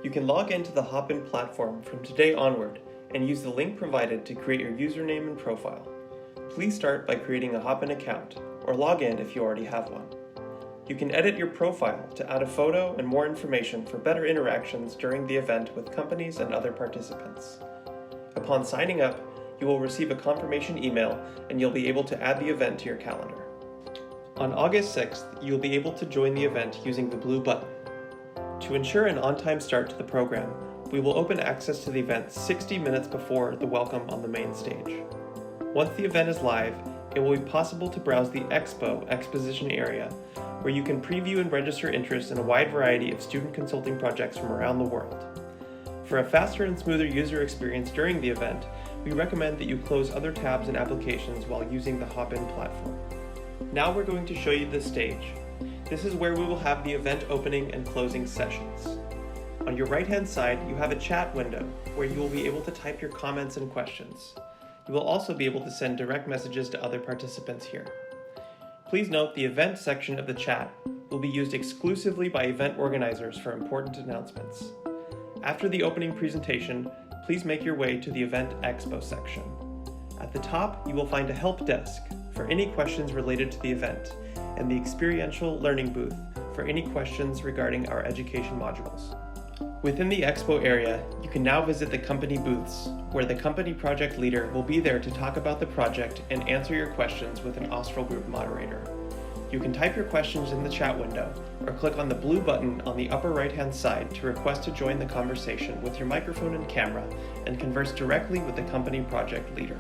You can log into the Hopin platform from today onward and use the link provided to create your username and profile. Please start by creating a Hopin account, or log in if you already have one. You can edit your profile to add a photo and more information for better interactions during the event with companies and other participants. Upon signing up, you will receive a confirmation email and you'll be able to add the event to your calendar. On August 6th, you'll be able to join the event using the blue button. To ensure an on-time start to the program, we will open access to the event 60 minutes before the welcome on the main stage. Once the event is live, it will be possible to browse the exposition area, where you can preview and register interest in a wide variety of student consulting projects from around the world. For a faster and smoother user experience during the event, we recommend that you close other tabs and applications while using the Hopin platform. Now we're going to show you the stage. This is where we will have the event opening and closing sessions. On your right-hand side, you have a chat window where you will be able to type your comments and questions. You will also be able to send direct messages to other participants here. Please note the event section of the chat will be used exclusively by event organizers for important announcements. After the opening presentation, please make your way to the Event Expo section. At the top, you will find a help desk for any questions related to the event, and the Experiential Learning booth for any questions regarding our education modules. Within the Expo area, you can now visit the company booths, where the company project leader will be there to talk about the project and answer your questions with an Austral group moderator. You can type your questions in the chat window, or click on the blue button on the upper right-hand side to request to join the conversation with your microphone and camera and converse directly with the company project leader.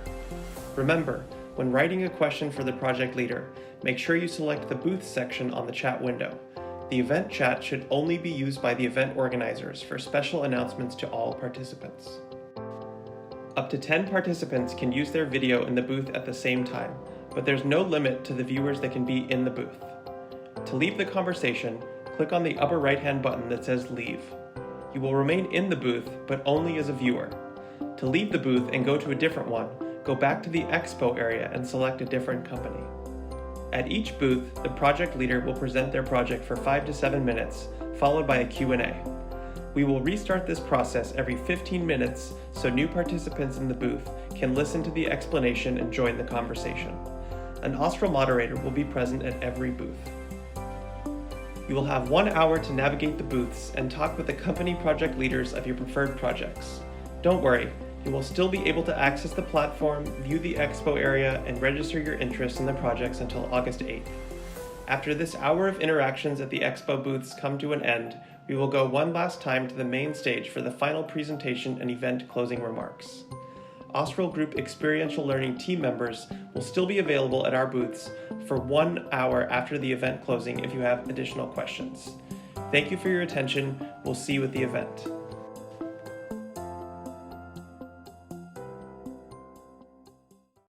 Remember, when writing a question for the project leader, make sure you select the booth section on the chat window. The event chat should only be used by the event organizers for special announcements to all participants. Up to 10 participants can use their video in the booth at the same time, but there's no limit to the viewers that can be in the booth. To leave the conversation, click on the upper right-hand button that says Leave. You will remain in the booth, but only as a viewer. To leave the booth and go to a different one, go back to the Expo area and select a different company. At each booth, the project leader will present their project for 5 to 7 minutes, followed by a Q&A. We will restart this process every 15 minutes so new participants in the booth can listen to the explanation and join the conversation. An Austral moderator will be present at every booth. You will have 1 hour to navigate the booths and talk with the company project leaders of your preferred projects. Don't worry, you will still be able to access the platform, view the Expo area, and register your interest in the projects until August 8th. After this hour of interactions at the Expo booths come to an end, we will go one last time to the main stage for the final presentation and event closing remarks. Austral Group Experiential Learning team members will still be available at our booths for 1 hour after the event closing if you have additional questions. Thank you for your attention. We'll see you at the event.